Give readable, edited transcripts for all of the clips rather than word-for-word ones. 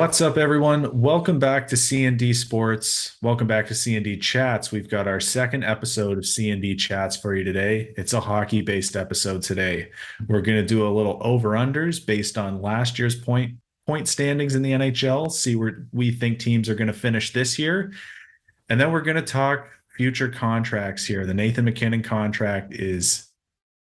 What's up, everyone? Welcome back to C&D Sports. Welcome back to C&D Chats. We've got our second episode of C&D Chats for you today. It's a hockey-based episode today. We're going to do a little over-unders based on last year's point standings in the NHL, see where we think teams are going to finish this year. And then we're going to talk future contracts here. The Nathan MacKinnon contract is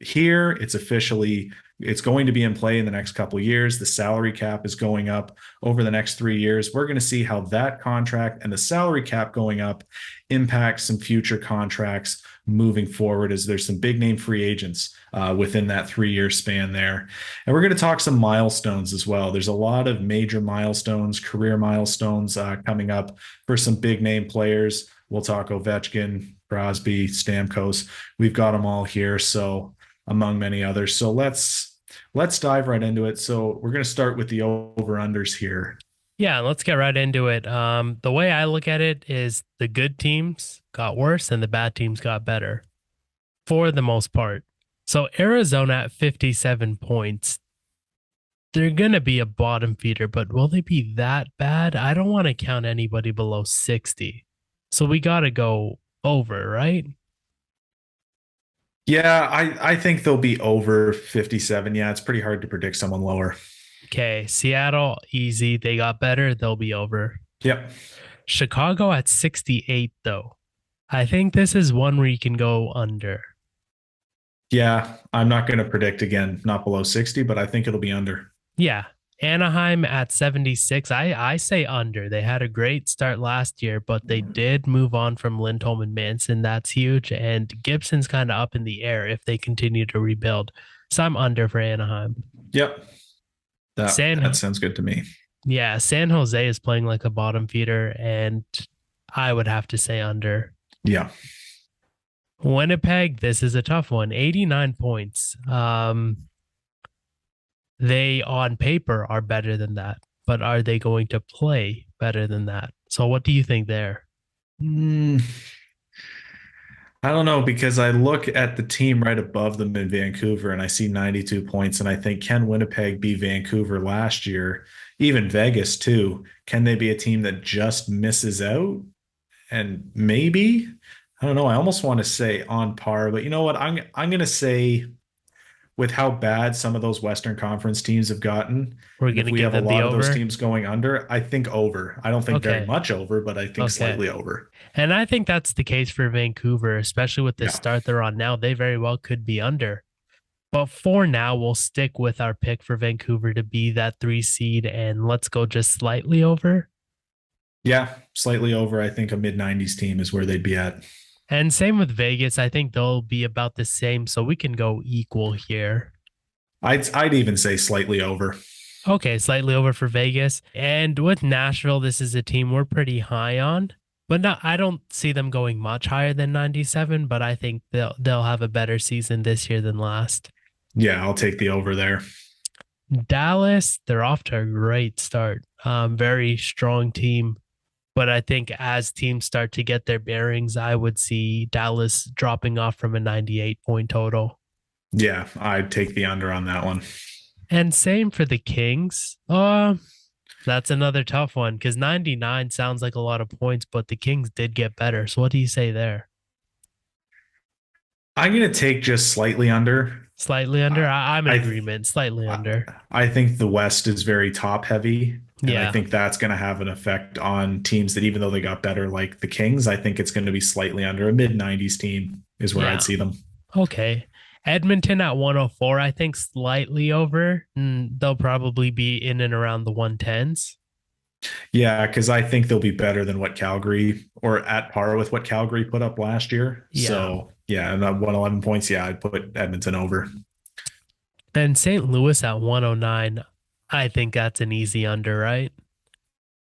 here. It's going to be in play in the next couple of years. The salary cap is going up over the next 3 years. We're going to see how that contract and the salary cap going up impacts some future contracts moving forward, as there's some big name free agents within that 3 year span there. And we're going to talk some milestones as well. There's a lot of major milestones, career milestones coming up for some big name players. We'll talk Ovechkin, Crosby, Stamkos. We've got them all here. So among many others. So let's dive right into it. So we're going to start with the over-unders here. Yeah, let's get right into it. The way I look at it is the good teams got worse and the bad teams got better for the most part. So Arizona at 57 points, they're going to be a bottom feeder, but will they be that bad? I don't want to count anybody below 60. So we got to go over, right? Yeah, I think they'll be over 57. Yeah, it's pretty hard to predict someone lower. Okay, Seattle, easy. They got better. They'll be over. Yep. Chicago at 68, though. I think this is one where you can go under. Yeah, I'm not going to predict again, not below 60, but I think it'll be under. Yeah. Anaheim at 76. I say under. They had a great start last year, but they did move on from Lindholm and Manson. That's huge. And Gibson's kind of up in the air if they continue to rebuild. So I'm under for Anaheim. Yep. That sounds good to me. Yeah. San Jose is playing like a bottom feeder, and I would have to say under. Yeah. Winnipeg, this is a tough one. 89 points. They on paper are better than that, but are they going to play better than that? So what do you think there? I don't know, because I look at the team right above them in Vancouver and I see 92 points, and I think, can Winnipeg be Vancouver last year? Even Vegas too. Can they be a team that just misses out? And maybe, I don't know. I almost want to say on par, but you know what? I'm going to say, with how bad some of those Western Conference teams have gotten, We're going if to we give have a them the lot of those over. teams going under, I think over. I don't think very Okay. much over, but I think Okay. slightly over. And I think that's the case for Vancouver, especially with the Yeah. start they're on now. They very well could be under. But for now, we'll stick with our pick for Vancouver to be that 3 seed, and let's go just slightly over. Yeah, slightly over. I think a mid 90s team is where they'd be at. And same with Vegas. I think they'll be about the same, so we can go equal here. I'd even say slightly over. Okay, slightly over for Vegas. And with Nashville, this is a team we're pretty high on. But no, I don't see them going much higher than 97, but I think they'll have a better season this year than last. Yeah, I'll take the over there. Dallas, they're off to a great start. Very strong team. But I think as teams start to get their bearings, I would see Dallas dropping off from a 98 point total. Yeah, I'd take the under on that one. And same for the Kings. That's another tough one because 99 sounds like a lot of points, but the Kings did get better. So what do you say there? I'm going to take just slightly under. Slightly under? I'm in I- agreement. Slightly under. I think the West is very top heavy. And Yeah. I think that's going to have an effect on teams that, even though they got better, like the Kings, I think it's going to be slightly under. A mid 90s team is where Yeah. I'd see them. Okay. Edmonton at 104, I think slightly over. They'll probably be in and around the 110s. Yeah, because I think they'll be better than what Calgary, or at par with what Calgary put up last year. Yeah. So, yeah, and that 111 points, yeah, I'd put Edmonton over. And St. Louis at 109, I think that's an easy under, right?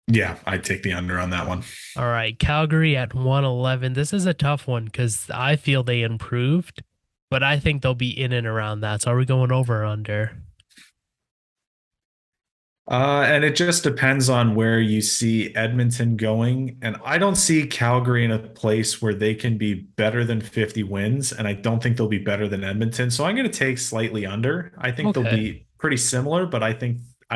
Yeah, I'd take the under on that one. All right. Calgary at 111. This is a tough one because I feel they improved, but I think they'll be in and around that. So are we going over or under? And it just depends on where you see Edmonton going. And I don't see Calgary in a place where they can be better than 50 wins. And I don't think they'll be better than Edmonton. So I'm going to take slightly under. I think they'll Okay. be pretty similar, but I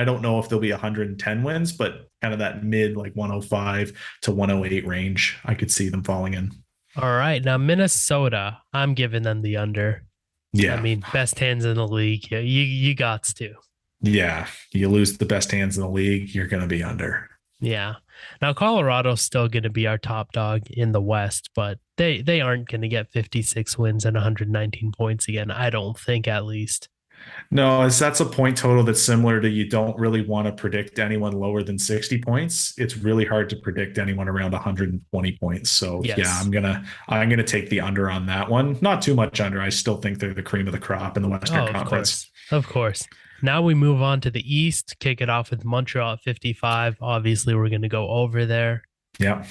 don't know if they'll be 110 wins, but kind of that mid like 105 to 108 range. I could see them falling in. All right. Now, Minnesota, I'm giving them the under. I Yeah. mean, best hands in the league. Yeah, you gots to. Yeah. You lose the best hands in the league, you're going to be under. Yeah. Now Colorado's still going to be our top dog in the West, but they aren't going to get 56 wins and 119 points again. I don't think, at least. No, that's a point total that's similar to you don't really want to predict anyone lower than 60 points. It's really hard to predict anyone around 120 points. So yeah, Yes. I'm gonna take the under on that one. Not too much under. I still think they're the cream of the crop in the Western Oh, of Conference. course. Of course. Now we move on to the East, kick it off with Montreal at 55. Obviously, we're going to go over there. Yeah.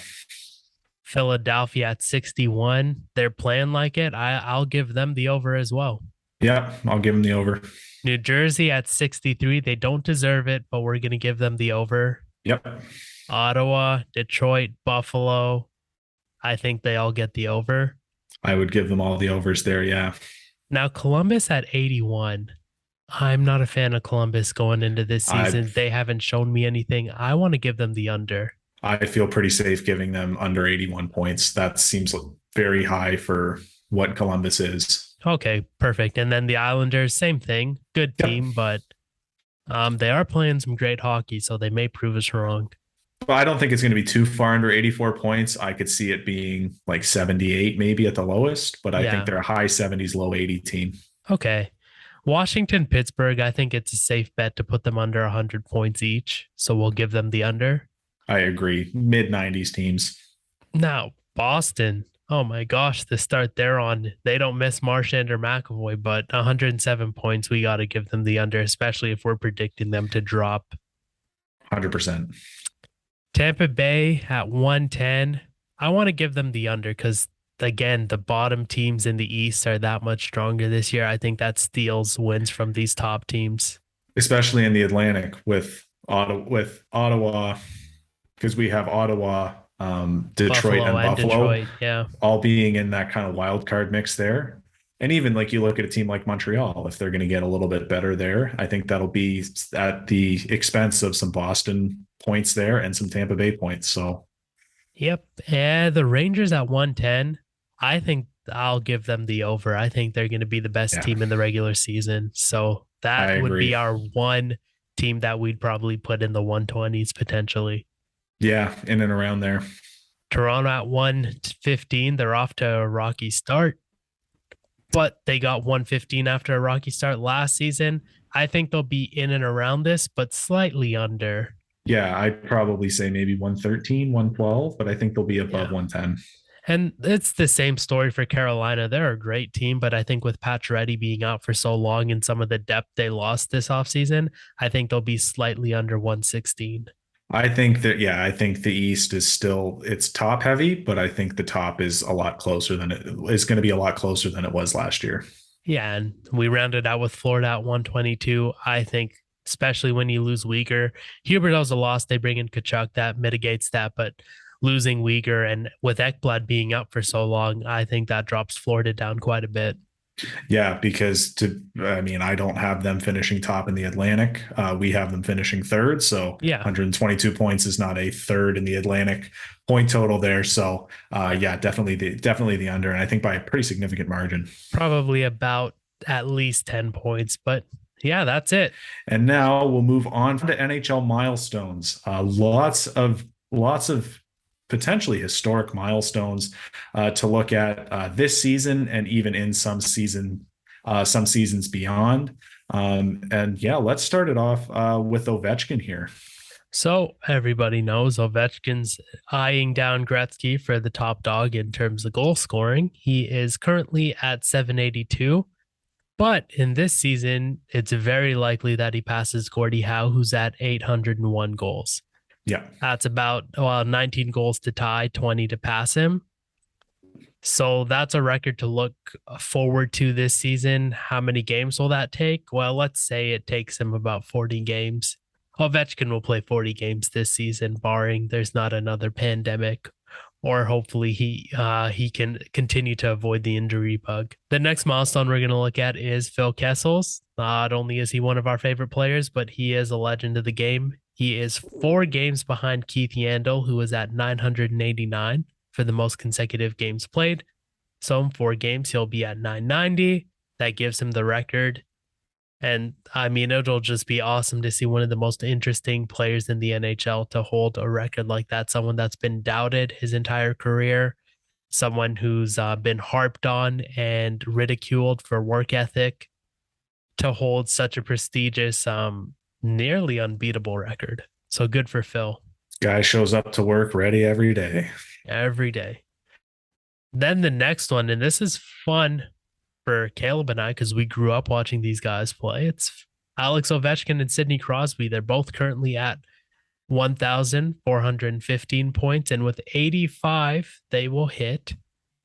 Philadelphia at 61. They're playing like it. I'll give them the over as well. Yeah, I'll give them the over. New Jersey at 63. They don't deserve it, but we're going to give them the over. Yep. Ottawa, Detroit, Buffalo. I think they all get the over. I would give them all the overs there. Yeah. Now, Columbus at 81. I'm not a fan of Columbus going into this season. They haven't shown me anything. I want to give them the under. I feel pretty safe giving them under 81 points. That seems very high for what Columbus is. Okay, perfect. And then the Islanders, same thing. Good team, but they are playing some great hockey, so they may prove us wrong. Well, I don't think it's going to be too far under 84 points. I could see it being like 78 maybe at the lowest, but I think they're a high 70s, low 80 team. Okay. Washington, Pittsburgh, I think it's a safe bet to put them under 100 points each. So we'll give them the under. I agree. Mid 90s teams. Now, Boston. Oh my gosh, the start they're on. They don't miss Marchand or McAvoy, but 107 points, we got to give them the under, especially if we're predicting them to drop. 100%. Tampa Bay at 110. I want to give them the under because, again, the bottom teams in the East are that much stronger this year. I think that steals wins from these top teams. Especially in the Atlantic with Ottawa, because we have Ottawa, Detroit, and Buffalo, Detroit, all being in that kind of wild card mix there. And even like you look at a team like Montreal, if they're going to get a little bit better there, I think that'll be at the expense of some Boston points there and some Tampa Bay points. So, yep. And the Rangers at 110, I think I'll give them the over. I think they're going to be the best team in the regular season. So that would be our one team that we'd probably put in the 120s potentially. Yeah, in and around there. Toronto at 115. They're off to a rocky start, but they got 115 after a rocky start last season. I think they'll be in and around this, but slightly under. Yeah, I'd probably say maybe 113, 112, but I think they'll be above 110. And it's the same story for Carolina. They're a great team, but I think with Pacioretty being out for so long and some of the depth they lost this offseason, I think they'll be slightly under 116. I think the East is still, it's top heavy, but I think the top is a lot closer than it is going to be a lot closer than it was last year. Yeah. And we rounded out with Florida at 122. I think, especially when you lose Uyghur, Huberdeau's a loss. They bring in Kachuk, that mitigates that, but losing Uyghur and with Ekblad being up for so long, I think that drops Florida down quite a bit. Yeah, because I don't have them finishing top in the Atlantic. We have them finishing third. So 122 points is not a third in the Atlantic point total there. So definitely the under. And I think by a pretty significant margin. Probably about at least 10 points, but yeah, that's it. And now we'll move on to NHL milestones. Lots of potentially historic milestones to look at this season and even in some seasons beyond. Let's start it off with Ovechkin here. So everybody knows Ovechkin's eyeing down Gretzky for the top dog in terms of goal scoring. He is currently at 782. But in this season, it's very likely that he passes Gordie Howe, who's at 801 goals. Yeah. That's about 19 goals to tie, 20 to pass him. So that's a record to look forward to this season. How many games will that take? Well, let's say it takes him about 40 games. Ovechkin will play 40 games this season, barring there's not another pandemic, or hopefully he can continue to avoid the injury bug. The next milestone we're going to look at is Phil Kessel's. Not only is he one of our favorite players, but he is a legend of the game. He is 4 games behind Keith Yandel, who is at 989 for the most consecutive games played. So in 4 games, he'll be at 990. That gives him the record. And I mean, it'll just be awesome to see one of the most interesting players in the NHL to hold a record like that. Someone that's been doubted his entire career, someone who's been harped on and ridiculed for work ethic, to hold such a prestigious, nearly unbeatable record. So good for Phil. Guy shows up to work ready every day. Every day. Then the next one, and this is fun for Caleb and I because we grew up watching these guys play. It's Alex Ovechkin and Sidney Crosby. They're both currently at 1,415 points, and with 85, they will hit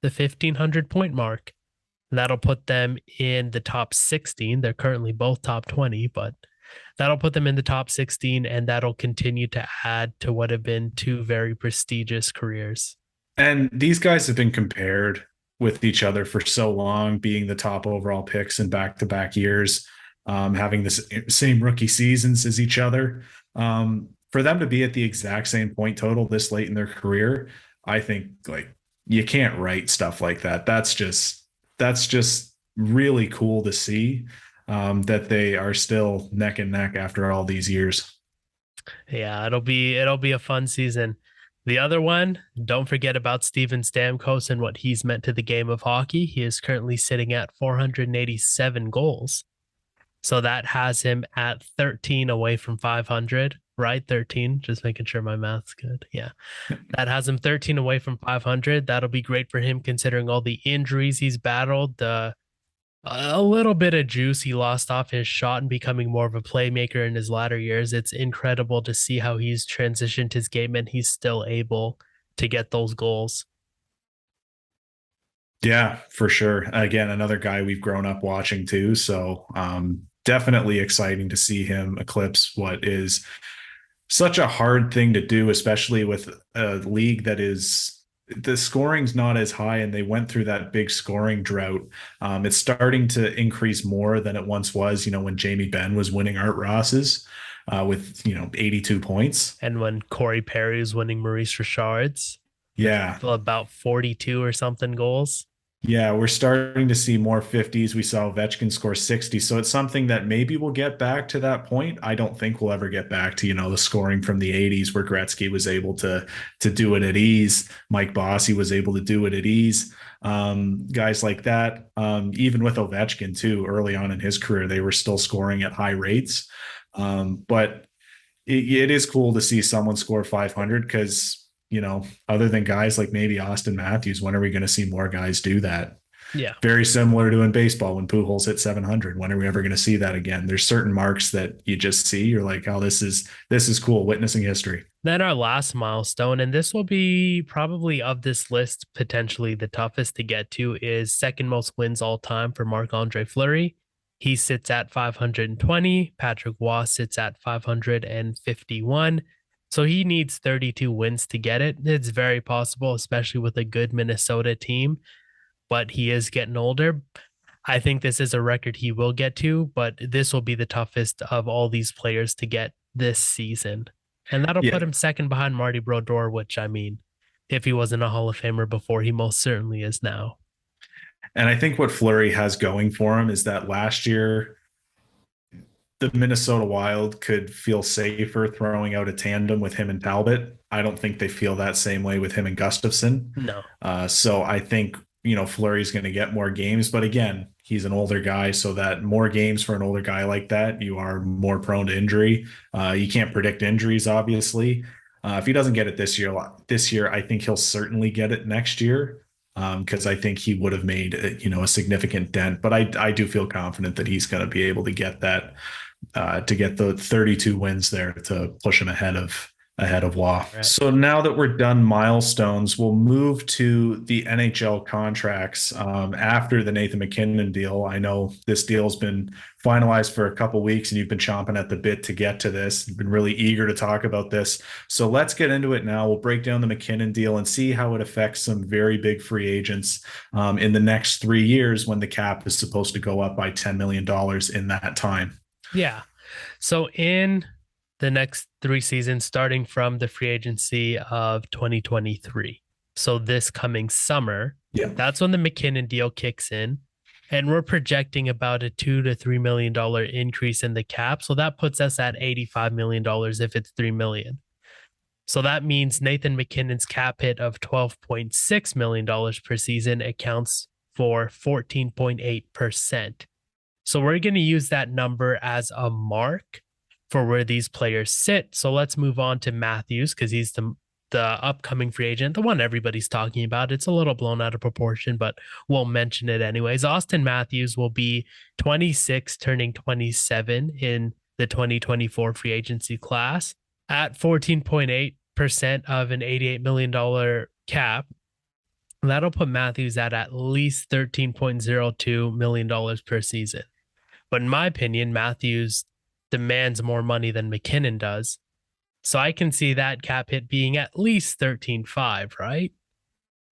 the 1,500 point mark. That'll put them in the top 16. They're currently both top 20, but that'll put them in the top 16, and that'll continue to add to what have been 2 very prestigious careers. And these guys have been compared with each other for so long, being the top overall picks in back-to-back years, having the same rookie seasons as each other. For them to be at the exact same point total this late in their career, I think like you can't write stuff like that. That's just really cool to see, that they are still neck and neck after all these years. Yeah, it'll be a fun season. The other one, don't forget about Steven Stamkos and what he's meant to the game of hockey. He is currently sitting at 487 goals. So that has him at 13 away from 500, right? 13, just making sure my math's good. Yeah. That has him 13 away from 500. That'll be great for him considering all the injuries he's battled, a little bit of juice he lost off his shot and becoming more of a playmaker in his latter years. It's incredible to see how he's transitioned his game and he's still able to get those goals. Yeah, for sure. Again, another guy we've grown up watching too. So definitely exciting to see him eclipse what is such a hard thing to do, especially with a league that is the scoring's not as high and they went through that big scoring drought. It's starting to increase more than it once was, when Jamie Benn was winning Art Ross's with, 82 points. And when Corey Perry was winning Maurice Richard's, Yeah. about 42 or something goals. Yeah, we're starting to see more 50s. We saw Ovechkin score 60. So it's something that maybe we'll get back to that point. I don't think we'll ever get back to, the scoring from the 80s where Gretzky was able to do it at ease. Mike Bossy was able to do it at ease. Guys like that, even with Ovechkin too, early on in his career, they were still scoring at high rates. But it is cool to see someone score 500 because other than guys like maybe Austin Matthews, when are we going to see more guys do that? Yeah. Very similar to in baseball when Pujols hit 700. When are we ever going to see that again? There's certain marks that you just see. You're like, oh, this is cool, witnessing history. Then our last milestone, and this will be probably of this list potentially the toughest to get to, is second most wins all time for Marc-Andre Fleury. He sits at 520. Patrick Waugh sits at 551. So he needs 32 wins to get it. It's very possible, especially with a good Minnesota team, but he is getting older. I think this is a record he will get to, but this will be the toughest of all these players to get this season. And that'll put him second behind Marty Brodeur, which, I mean, if he wasn't a Hall of Famer before, he most certainly is now. And I think what Fleury has going for him is that last year, the Minnesota Wild could feel safer throwing out a tandem with him and Talbot. I don't think they feel that same way with him and Gustafson. No. So I think, Fleury's going to get more games. But again, he's an older guy, so that more games for an older guy like that, you are more prone to injury. You can't predict injuries, obviously. If he doesn't get it this year, I think he'll certainly get it next year. Because I think he would have made a significant dent, but I do feel confident that he's going to be able to get that, to get the 32 wins there to push him ahead of Waugh. Right. So now that we're done milestones, we'll move to the NHL contracts after the Nathan MacKinnon deal. I know this deal's been finalized for a couple of weeks and you've been chomping at the bit to get to this. You've been really eager to talk about this. So let's get into it now. We'll break down the MacKinnon deal and see how it affects some very big free agents in the next 3 years when the cap is supposed to go up by $10 million in that time. Yeah. So in the next 3 seasons, starting from the free agency of 2023. So this coming summer, Yeah. that's when the MacKinnon deal kicks in. And we're projecting about a $2 to $3 million increase in the cap. So that puts us at $85 million if it's $3 million. So that means Nathan MacKinnon's cap hit of $12.6 million per season accounts for 14.8%. So we're going to use that number as a mark for where these players sit. So let's move on to Matthews because he's the upcoming free agent, the one everybody's talking about. It's a little blown out of proportion, but we'll mention it anyways. Austin Matthews will be 26, turning 27 in the 2024 free agency class at 14.8% of an $88 million cap. That'll put Matthews at least $13.02 million per season. But in my opinion, Matthews demands more money than MacKinnon does. So I can see that cap hit being at least 13.5, right?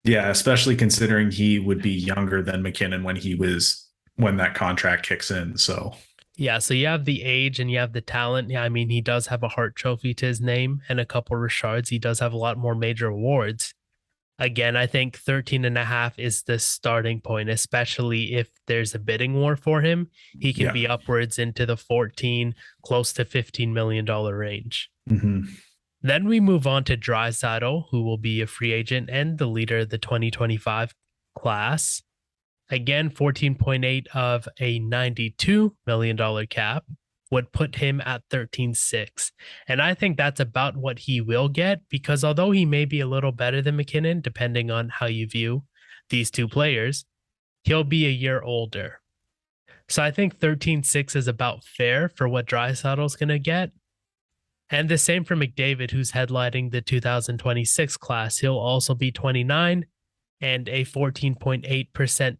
Yeah, especially considering he would be younger than MacKinnon when that contract kicks in. So yeah, so you have the age and you have the talent. Yeah, I mean, he does have a Hart Trophy to his name and a couple Richards. He does have a lot more major awards. Again, I think 13.5 is the starting point, especially if there's a bidding war for him. He can be upwards into the 14, close to $15 million range. Mm-hmm. Then we move on to Draisaitl, who will be a free agent and the leader of the 2025 class. Again, 14.8 of a $92 million cap would put him at 13.6. And I think that's about what he will get because although he may be a little better than MacKinnon, depending on how you view these two players, he'll be a year older. So I think 13.6 is about fair for what Draisaitl's going to get. And the same for McDavid, who's headlining the 2026 class. He'll also be 29 and a 14.8%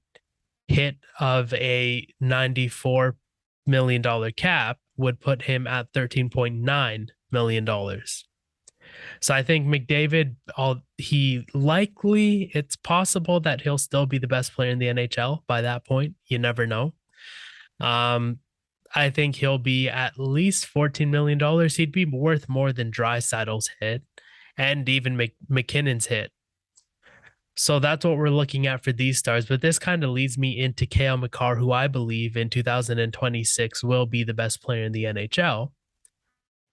hit of a $94 million cap would put him at $13.9 million. So I think McDavid, it's possible that he'll still be the best player in the NHL by that point. You never know. I think he'll be at least $14 million. He'd be worth more than Draisaitl's hit and even MacKinnon's hit. So that's what we're looking at for these stars. But this kind of leads me into Cale Makar, who I believe in 2026 will be the best player in the NHL.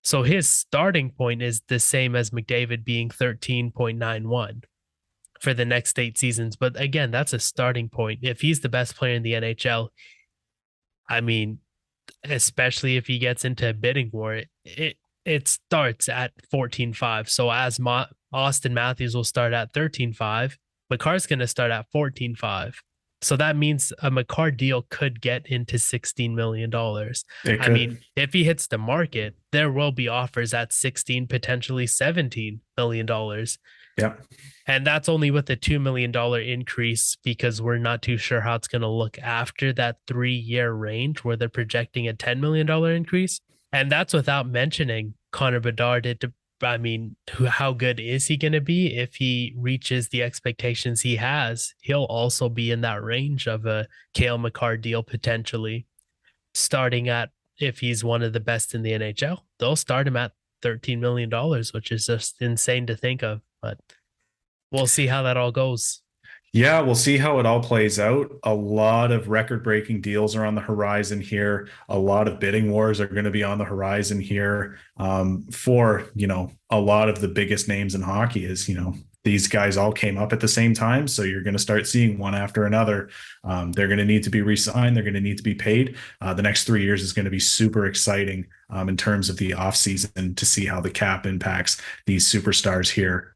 So his starting point is the same as McDavid being 13.91 for the next 8 seasons. But again, that's a starting point. If he's the best player in the NHL, I mean, especially if he gets into a bidding war, it starts at 14.5. So as Austin Matthews will start at 13.5, Makar's going to start at 14.5. So that means a Makar deal could get into $16 million. I mean, if he hits the market, there will be offers at 16, potentially $17 million. Yeah. And that's only with a $2 million increase because we're not too sure how it's going to look after that 3-year range where they're projecting a $10 million increase. And that's without mentioning Connor Bedard. How good is he going to be? If he reaches the expectations he has, he'll also be in that range of a Cale Makar deal potentially. Starting at, if he's one of the best in the NHL, they'll start him at $13 million, which is just insane to think of. But we'll see how that all goes. Yeah, we'll see how it all plays out. A lot of record-breaking deals are on the horizon here. A lot of bidding wars are going to be on the horizon here for, a lot of the biggest names in hockey is, these guys all came up at the same time. So you're going to start seeing one after another. They're going to need to be re-signed. They're going to need to be paid. The next 3 years is going to be super exciting in terms of the offseason to see how the cap impacts these superstars here.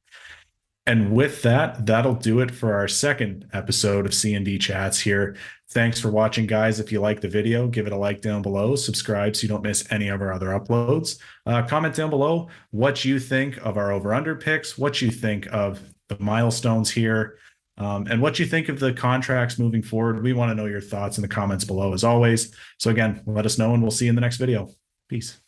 And with that, that'll do it for our second episode of C&D Chats here. Thanks for watching, guys. If you like the video, give it a like down below. Subscribe so you don't miss any of our other uploads. Comment down below what you think of our over-under picks, what you think of the milestones here, and what you think of the contracts moving forward. We want to know your thoughts in the comments below as always. So again, let us know and we'll see you in the next video. Peace.